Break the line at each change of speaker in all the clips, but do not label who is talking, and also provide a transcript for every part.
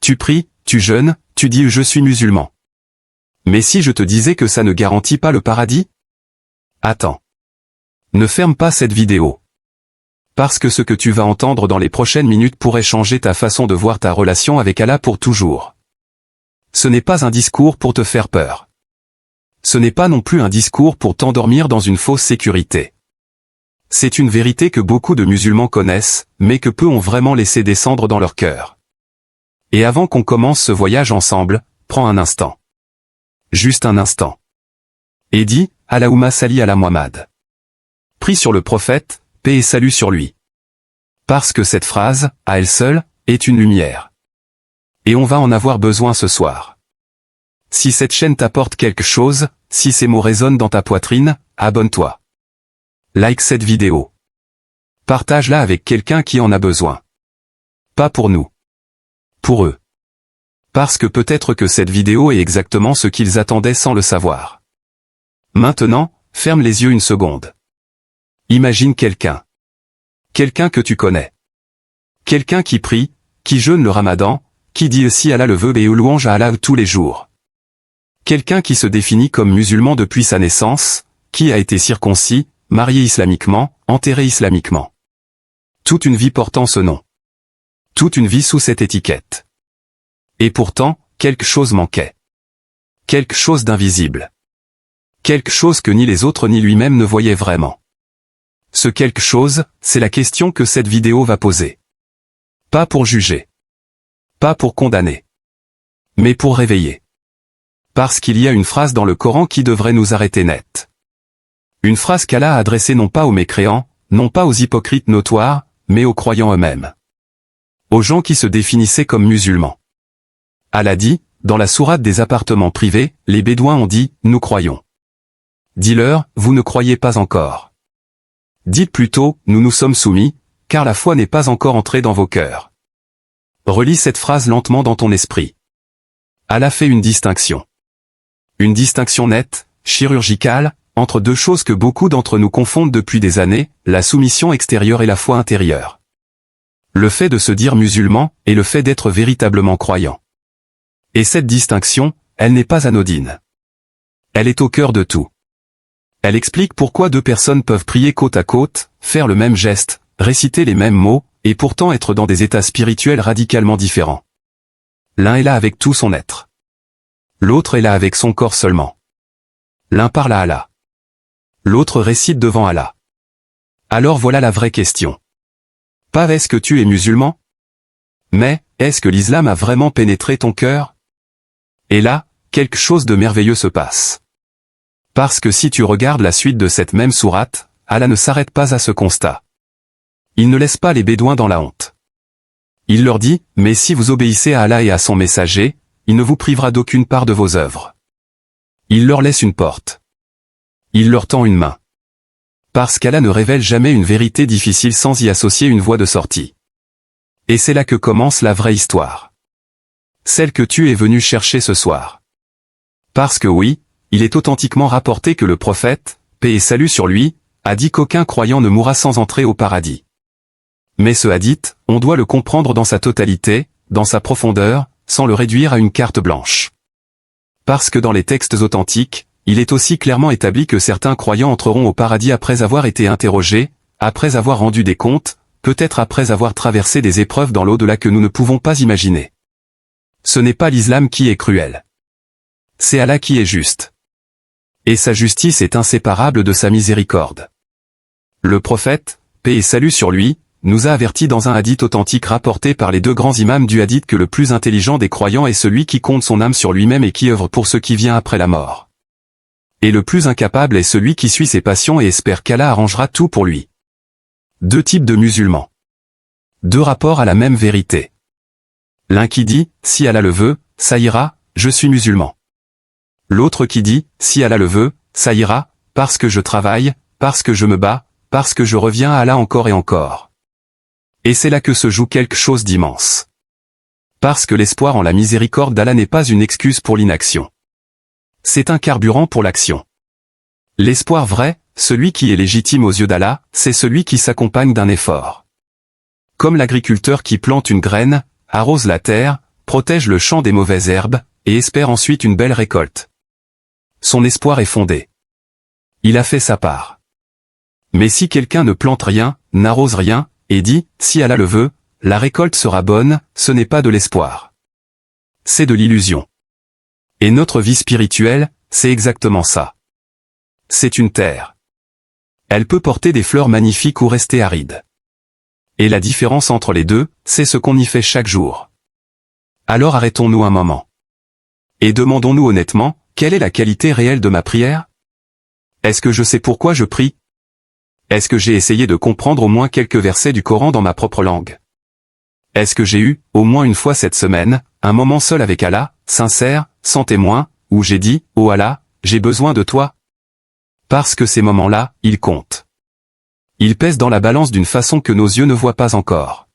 Tu pries, tu jeûnes, tu dis « je suis musulman ». Mais si je te disais que ça ne garantit pas le paradis? Attends. Ne ferme pas cette vidéo. Parce que ce que tu vas entendre dans les prochaines minutes pourrait changer ta façon de voir ta relation avec Allah pour toujours. Ce n'est pas un discours pour te faire peur. Ce n'est pas non plus un discours pour t'endormir dans une fausse sécurité. C'est une vérité que beaucoup de musulmans connaissent, mais que peu ont vraiment laissé descendre dans leur cœur. Et avant qu'on commence ce voyage ensemble, prends un instant. Juste un instant. Et dis, Allahumma salli ala Muhammad. Prie sur le prophète, paix et salut sur lui. Parce que cette phrase, à elle seule, est une lumière. Et on va en avoir besoin ce soir. Si cette chaîne t'apporte quelque chose, si ces mots résonnent dans ta poitrine, abonne-toi. Like cette vidéo. Partage-la avec quelqu'un qui en a besoin. Pas pour nous. Pour eux. Parce que peut-être que cette vidéo est exactement ce qu'ils attendaient sans le savoir. Maintenant, ferme les yeux une seconde. Imagine quelqu'un. Quelqu'un que tu connais. Quelqu'un qui prie, qui jeûne le ramadan, qui dit si Allah le veut et louange à Allah tous les jours. Quelqu'un qui se définit comme musulman depuis sa naissance, qui a été circoncis, marié islamiquement, enterré islamiquement. Toute une vie portant ce nom. Toute une vie sous cette étiquette. Et pourtant, quelque chose manquait. Quelque chose d'invisible. Quelque chose que ni les autres ni lui-même ne voyaient vraiment. Ce quelque chose, c'est la question que cette vidéo va poser. Pas pour juger. Pas pour condamner. Mais pour réveiller. Parce qu'il y a une phrase dans le Coran qui devrait nous arrêter net. Une phrase qu'Allah a adressée non pas aux mécréants, non pas aux hypocrites notoires, mais aux croyants eux-mêmes. Aux gens qui se définissaient comme musulmans. Allah dit, dans la sourate des appartements privés, les Bédouins ont dit, nous croyons. Dis-leur, vous ne croyez pas encore. Dites plutôt, nous nous sommes soumis, car la foi n'est pas encore entrée dans vos cœurs. Relis cette phrase lentement dans ton esprit. Allah fait une distinction. Une distinction nette, chirurgicale, entre deux choses que beaucoup d'entre nous confondent depuis des années, la soumission extérieure et la foi intérieure. Le fait de se dire musulman, et le fait d'être véritablement croyant. Et cette distinction, elle n'est pas anodine. Elle est au cœur de tout. Elle explique pourquoi deux personnes peuvent prier côte à côte, faire le même geste, réciter les mêmes mots, et pourtant être dans des états spirituels radicalement différents. L'un est là avec tout son être. L'autre est là avec son corps seulement. L'un parle à Allah. L'autre récite devant Allah. Alors voilà la vraie question. Pas est-ce que tu es musulman? Mais, est-ce que l'islam a vraiment pénétré ton cœur? Et là, quelque chose de merveilleux se passe. Parce que si tu regardes la suite de cette même sourate, Allah ne s'arrête pas à ce constat. Il ne laisse pas les Bédouins dans la honte. Il leur dit, mais si vous obéissez à Allah et à son messager, il ne vous privera d'aucune part de vos œuvres. Il leur laisse une porte. Il leur tend une main. Parce qu'Allah ne révèle jamais une vérité difficile sans y associer une voie de sortie. Et c'est là que commence la vraie histoire. Celle que tu es venu chercher ce soir. Parce que oui, il est authentiquement rapporté que le prophète, paix et salut sur lui, a dit qu'aucun croyant ne mourra sans entrer au paradis. Mais ce hadith, on doit le comprendre dans sa totalité, dans sa profondeur, sans le réduire à une carte blanche. Parce que dans les textes authentiques, il est aussi clairement établi que certains croyants entreront au paradis après avoir été interrogés, après avoir rendu des comptes, peut-être après avoir traversé des épreuves dans l'au-delà que nous ne pouvons pas imaginer. Ce n'est pas l'islam qui est cruel. C'est Allah qui est juste. Et sa justice est inséparable de sa miséricorde. Le prophète, paix et salut sur lui, nous a averti dans un hadith authentique rapporté par les deux grands imams du hadith que le plus intelligent des croyants est celui qui compte son âme sur lui-même et qui œuvre pour ce qui vient après la mort. Et le plus incapable est celui qui suit ses passions et espère qu'Allah arrangera tout pour lui. Deux types de musulmans. Deux rapports à la même vérité. L'un qui dit, si Allah le veut, ça ira, je suis musulman. L'autre qui dit, si Allah le veut, ça ira, parce que je travaille, parce que je me bats, parce que je reviens à Allah encore et encore. Et c'est là que se joue quelque chose d'immense. Parce que l'espoir en la miséricorde d'Allah n'est pas une excuse pour l'inaction. C'est un carburant pour l'action. L'espoir vrai, celui qui est légitime aux yeux d'Allah, c'est celui qui s'accompagne d'un effort. Comme l'agriculteur qui plante une graine, arrose la terre, protège le champ des mauvaises herbes, et espère ensuite une belle récolte. Son espoir est fondé. Il a fait sa part. Mais si quelqu'un ne plante rien, n'arrose rien, et dit, si Allah le veut, la récolte sera bonne, ce n'est pas de l'espoir. C'est de l'illusion. Et notre vie spirituelle, c'est exactement ça. C'est une terre. Elle peut porter des fleurs magnifiques ou rester aride. Et la différence entre les deux, c'est ce qu'on y fait chaque jour. Alors arrêtons-nous un moment. Et demandons-nous honnêtement, quelle est la qualité réelle de ma prière? Est-ce que je sais pourquoi je prie? Est-ce que j'ai essayé de comprendre au moins quelques versets du Coran dans ma propre langue? Est-ce que j'ai eu, au moins une fois cette semaine, un moment seul avec Allah, sincère, sans témoin, où j'ai dit, « Oh Allah, j'ai besoin de toi ». Parce que ces moments-là, ils comptent. Ils pèsent dans la balance d'une façon que nos yeux ne voient pas encore.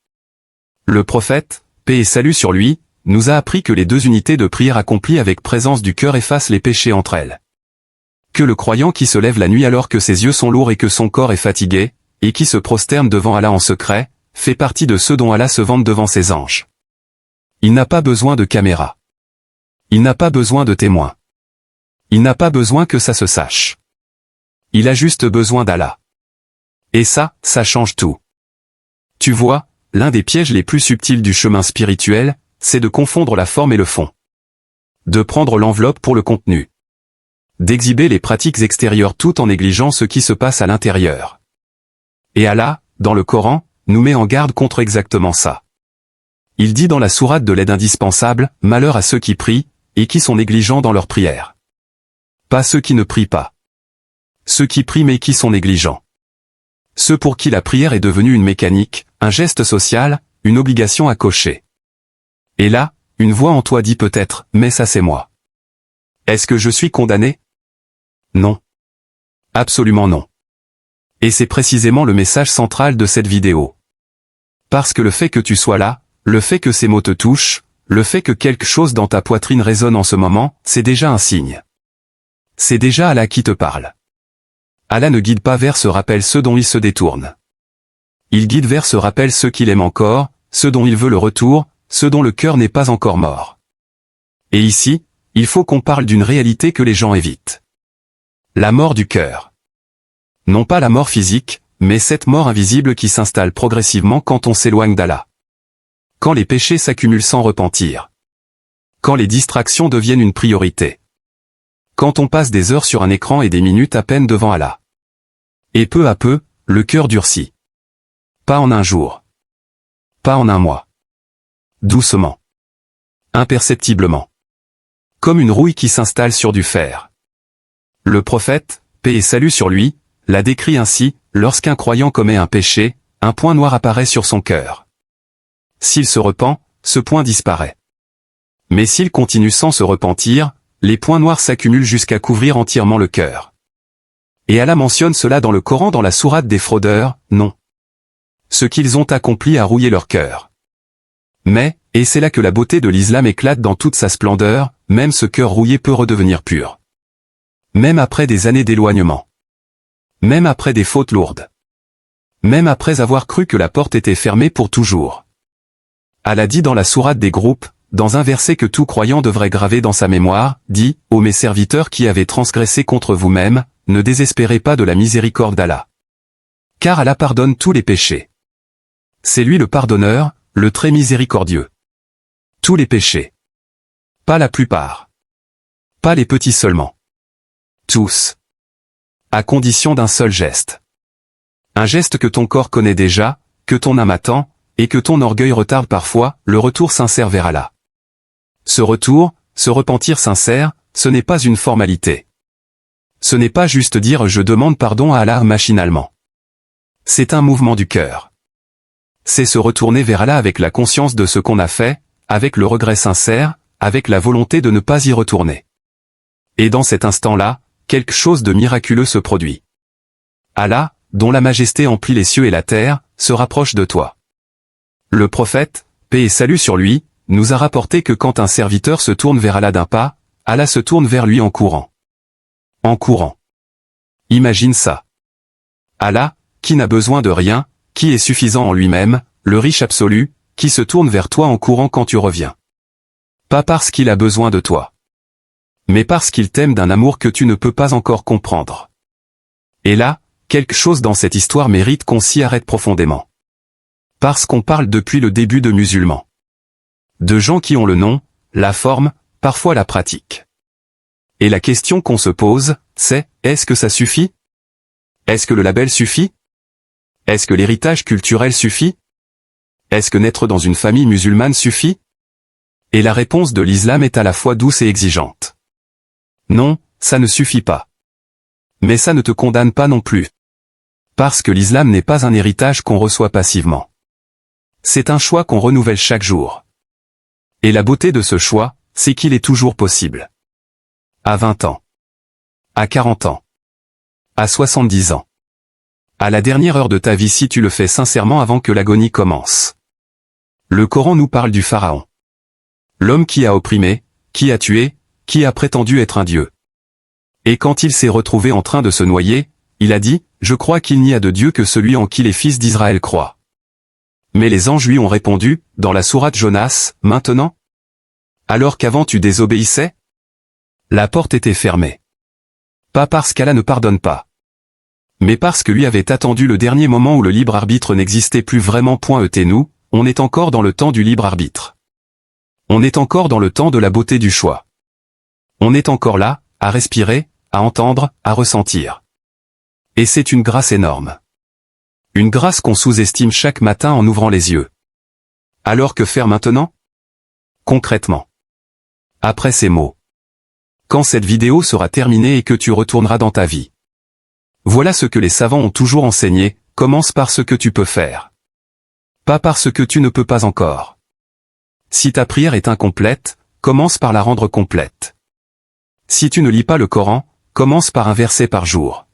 Le prophète, paix et salut sur lui, nous a appris que les deux unités de prière accomplies avec présence du cœur effacent les péchés entre elles. Que le croyant qui se lève la nuit alors que ses yeux sont lourds et que son corps est fatigué, et qui se prosterne devant Allah en secret, fait partie de ceux dont Allah se vante devant ses anges. Il n'a pas besoin de caméra. Il n'a pas besoin de témoins. Il n'a pas besoin que ça se sache. Il a juste besoin d'Allah. Et ça change tout. Tu vois, l'un des pièges les plus subtils du chemin spirituel, c'est de confondre la forme et le fond. De prendre l'enveloppe pour le contenu. D'exhiber les pratiques extérieures tout en négligeant ce qui se passe à l'intérieur. Et Allah, dans le Coran, nous met en garde contre exactement ça. Il dit dans la sourate de l'aide indispensable, « Malheur à ceux qui prient, et qui sont négligents dans leur prière. » Pas ceux qui ne prient pas. Ceux qui prient mais qui sont négligents. Ceux pour qui la prière est devenue une mécanique, un geste social, une obligation à cocher. Et là, une voix en toi dit peut-être, mais ça c'est moi. Est-ce que je suis condamné? Non. Absolument non. Et c'est précisément le message central de cette vidéo. Parce que le fait que tu sois là, le fait que ces mots te touchent, le fait que quelque chose dans ta poitrine résonne en ce moment, c'est déjà un signe. C'est déjà Allah qui te parle. Allah ne guide pas vers ce rappel ceux dont il se détourne. Il guide vers ce rappel ceux qu'il aime encore, ceux dont il veut le retour, ceux dont le cœur n'est pas encore mort. Et ici, il faut qu'on parle d'une réalité que les gens évitent. La mort du cœur. Non pas la mort physique, mais cette mort invisible qui s'installe progressivement quand on s'éloigne d'Allah. Quand les péchés s'accumulent sans repentir. Quand les distractions deviennent une priorité. Quand on passe des heures sur un écran et des minutes à peine devant Allah. Et peu à peu, le cœur durcit. Pas en un jour. Pas en un mois. Doucement. Imperceptiblement. Comme une rouille qui s'installe sur du fer. Le prophète, paix et salut sur lui, l'a décrit ainsi, lorsqu'un croyant commet un péché, un point noir apparaît sur son cœur. S'il se repent, ce point disparaît. Mais s'il continue sans se repentir, les points noirs s'accumulent jusqu'à couvrir entièrement le cœur. Et Allah mentionne cela dans le Coran dans la sourate des fraudeurs, non. Ce qu'ils ont accompli a rouillé leur cœur. Mais, et c'est là que la beauté de l'islam éclate dans toute sa splendeur, même ce cœur rouillé peut redevenir pur. Même après des années d'éloignement. Même après des fautes lourdes. Même après avoir cru que la porte était fermée pour toujours. Allah dit dans la sourate des groupes, dans un verset que tout croyant devrait graver dans sa mémoire, dit, « Ô mes serviteurs qui avez transgressé contre vous-mêmes, ne désespérez pas de la miséricorde d'Allah. Car Allah pardonne tous les péchés. C'est lui le pardonneur, le très miséricordieux. Tous les péchés. Pas la plupart. Pas les petits seulement. Tous. À condition d'un seul geste. Un geste que ton corps connaît déjà, que ton âme attend, et que ton orgueil retarde parfois, le retour sincère vers Allah. Ce retour, ce repentir sincère, ce n'est pas une formalité. Ce n'est pas juste dire je demande pardon à Allah machinalement. C'est un mouvement du cœur. C'est se retourner vers Allah avec la conscience de ce qu'on a fait, avec le regret sincère, avec la volonté de ne pas y retourner. Et dans cet instant-là, quelque chose de miraculeux se produit. Allah, dont la majesté emplit les cieux et la terre, se rapproche de toi. Le prophète, paix et salut sur lui, nous a rapporté que quand un serviteur se tourne vers Allah d'un pas, Allah se tourne vers lui en courant. En courant. Imagine ça. Allah, qui n'a besoin de rien, qui est suffisant en lui-même, le riche absolu, qui se tourne vers toi en courant quand tu reviens. Pas parce qu'il a besoin de toi, mais parce qu'il t'aime d'un amour que tu ne peux pas encore comprendre. Et là, quelque chose dans cette histoire mérite qu'on s'y arrête profondément. Parce qu'on parle depuis le début de musulmans. De gens qui ont le nom, la forme, parfois la pratique. Et la question qu'on se pose, c'est, est-ce que ça suffit? Est-ce que le label suffit? Est-ce que l'héritage culturel suffit? Est-ce que naître dans une famille musulmane suffit? Et la réponse de l'islam est à la fois douce et exigeante. Non, ça ne suffit pas. Mais ça ne te condamne pas non plus. Parce que l'islam n'est pas un héritage qu'on reçoit passivement. C'est un choix qu'on renouvelle chaque jour. Et la beauté de ce choix, c'est qu'il est toujours possible. À 20 ans. À 40 ans. À 70 ans. À la dernière heure de ta vie si tu le fais sincèrement avant que l'agonie commence. Le Coran nous parle du pharaon. L'homme qui a opprimé, qui a tué, qui a prétendu être un dieu. Et quand il s'est retrouvé en train de se noyer, il a dit, « Je crois qu'il n'y a de Dieu que celui en qui les fils d'Israël croient. » Mais les anges lui ont répondu, dans la sourate Jonas, « Maintenant? Alors qu'avant tu désobéissais ?» La porte était fermée. Pas parce qu'Allah ne pardonne pas. Mais parce que lui avait attendu le dernier moment où le libre arbitre n'existait plus vraiment. Nous, on est encore dans le temps du libre arbitre. On est encore dans le temps de la beauté du choix. On est encore là, à respirer, à entendre, à ressentir. Et c'est une grâce énorme. Une grâce qu'on sous-estime chaque matin en ouvrant les yeux. Alors que faire maintenant? Concrètement. Après ces mots. Quand cette vidéo sera terminée et que tu retourneras dans ta vie. Voilà ce que les savants ont toujours enseigné, commence par ce que tu peux faire. Pas par ce que tu ne peux pas encore. Si ta prière est incomplète, commence par la rendre complète. Si tu ne lis pas le Coran, commence par un verset par jour.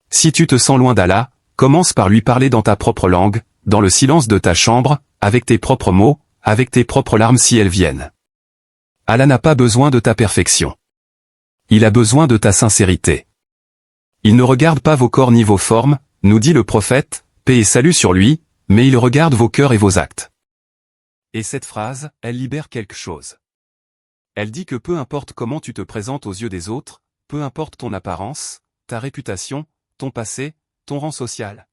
Si tu te sens loin d'Allah, commence par lui parler dans ta propre langue, dans le silence de ta chambre, avec tes propres mots, avec tes propres larmes si elles viennent. Allah n'a pas besoin de ta perfection. Il a besoin de ta sincérité. Il ne regarde pas vos corps ni vos formes, nous dit le prophète, paix et salut sur lui, mais il regarde vos cœurs et vos actes. Et cette phrase, elle libère quelque chose. Elle dit que peu importe comment tu te présentes aux yeux des autres, peu importe ton apparence, ta réputation, ton passé, ton rang social.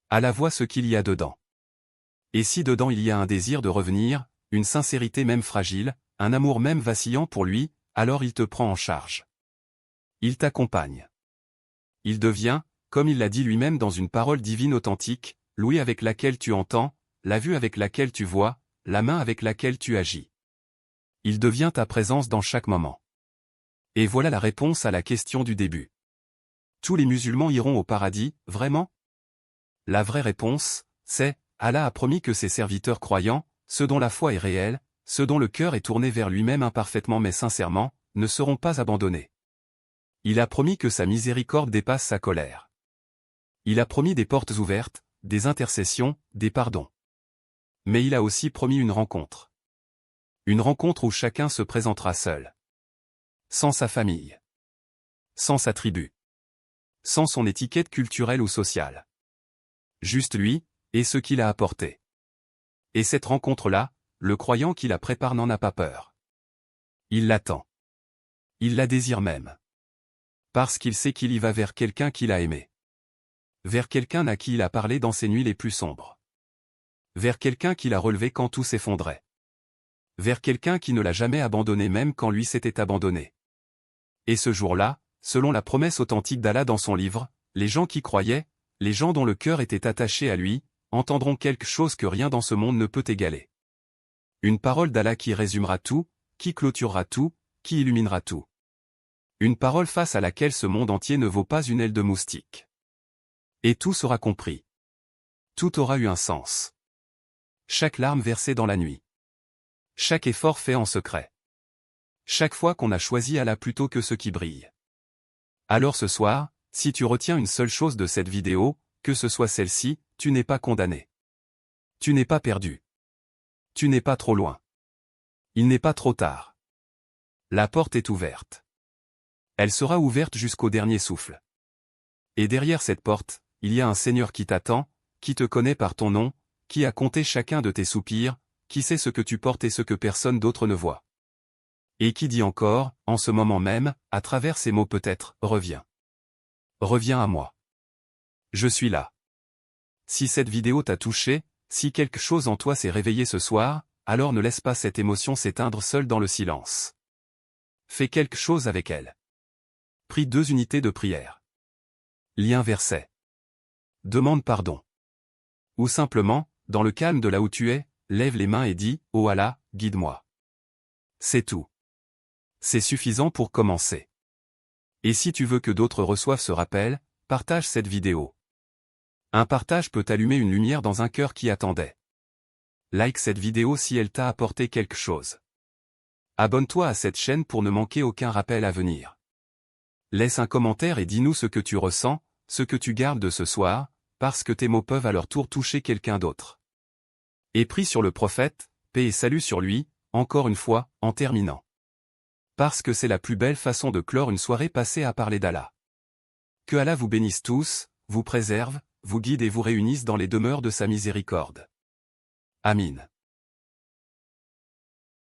Allah voit ce qu'il y a dedans. Et si dedans il y a un désir de revenir, une sincérité même fragile, un amour même vacillant pour lui, alors il te prend en charge. Il t'accompagne. Il devient, comme il l'a dit lui-même dans une parole divine authentique, l'ouïe avec laquelle tu entends, la vue avec laquelle tu vois, la main avec laquelle tu agis. Il devient ta présence dans chaque moment. Et voilà la réponse à la question du début. Tous les musulmans iront au paradis, vraiment? La vraie réponse, c'est, Allah a promis que ses serviteurs croyants, ceux dont la foi est réelle, ceux dont le cœur est tourné vers lui-même imparfaitement mais sincèrement, ne seront pas abandonnés. Il a promis que sa miséricorde dépasse sa colère. Il a promis des portes ouvertes, des intercessions, des pardons. Mais il a aussi promis une rencontre. Une rencontre où chacun se présentera seul. Sans sa famille. Sans sa tribu. Sans son étiquette culturelle ou sociale. Juste lui, et ce qu'il a apporté. Et cette rencontre-là, le croyant qui la prépare n'en a pas peur. Il l'attend. Il la désire même. Parce qu'il sait qu'il y va vers quelqu'un qu'il a aimé. Vers quelqu'un à qui il a parlé dans ses nuits les plus sombres. Vers quelqu'un qui l'a relevé quand tout s'effondrait. Vers quelqu'un qui ne l'a jamais abandonné même quand lui s'était abandonné. Et ce jour-là, selon la promesse authentique d'Allah dans son livre, les gens qui croyaient, les gens dont le cœur était attaché à lui, entendront quelque chose que rien dans ce monde ne peut égaler. Une parole d'Allah qui résumera tout, qui clôturera tout, qui illuminera tout. Une parole face à laquelle ce monde entier ne vaut pas une aile de moustique. Et tout sera compris. Tout aura eu un sens. Chaque larme versée dans la nuit. Chaque effort fait en secret. Chaque fois qu'on a choisi Allah plutôt que ce qui brille. Alors ce soir, si tu retiens une seule chose de cette vidéo, que ce soit celle-ci, tu n'es pas condamné. Tu n'es pas perdu. Tu n'es pas trop loin. Il n'est pas trop tard. La porte est ouverte. Elle sera ouverte jusqu'au dernier souffle. Et derrière cette porte, il y a un Seigneur qui t'attend, qui te connaît par ton nom, qui a compté chacun de tes soupirs, qui sait ce que tu portes et ce que personne d'autre ne voit. Et qui dit encore, en ce moment même, à travers ces mots peut-être, reviens. Reviens à moi. Je suis là. Si cette vidéo t'a touché, si quelque chose en toi s'est réveillé ce soir, alors ne laisse pas cette émotion s'éteindre seule dans le silence. Fais quelque chose avec elle. Prie 2 unités de prière. Lien verset. Demande pardon. Ou simplement, dans le calme de là où tu es, lève les mains et dis, « Oh Allah, guide-moi ». C'est tout. C'est suffisant pour commencer. Et si tu veux que d'autres reçoivent ce rappel, partage cette vidéo. Un partage peut allumer une lumière dans un cœur qui attendait. Like cette vidéo si elle t'a apporté quelque chose. Abonne-toi à cette chaîne pour ne manquer aucun rappel à venir. Laisse un commentaire et dis-nous ce que tu ressens, ce que tu gardes de ce soir, parce que tes mots peuvent à leur tour toucher quelqu'un d'autre. Et prie sur le prophète, paix et salut sur lui, encore une fois, en terminant. Parce que c'est la plus belle façon de clore une soirée passée à parler d'Allah. Que Allah vous bénisse tous, vous préserve, vous guide et vous réunisse dans les demeures de sa miséricorde. Amin.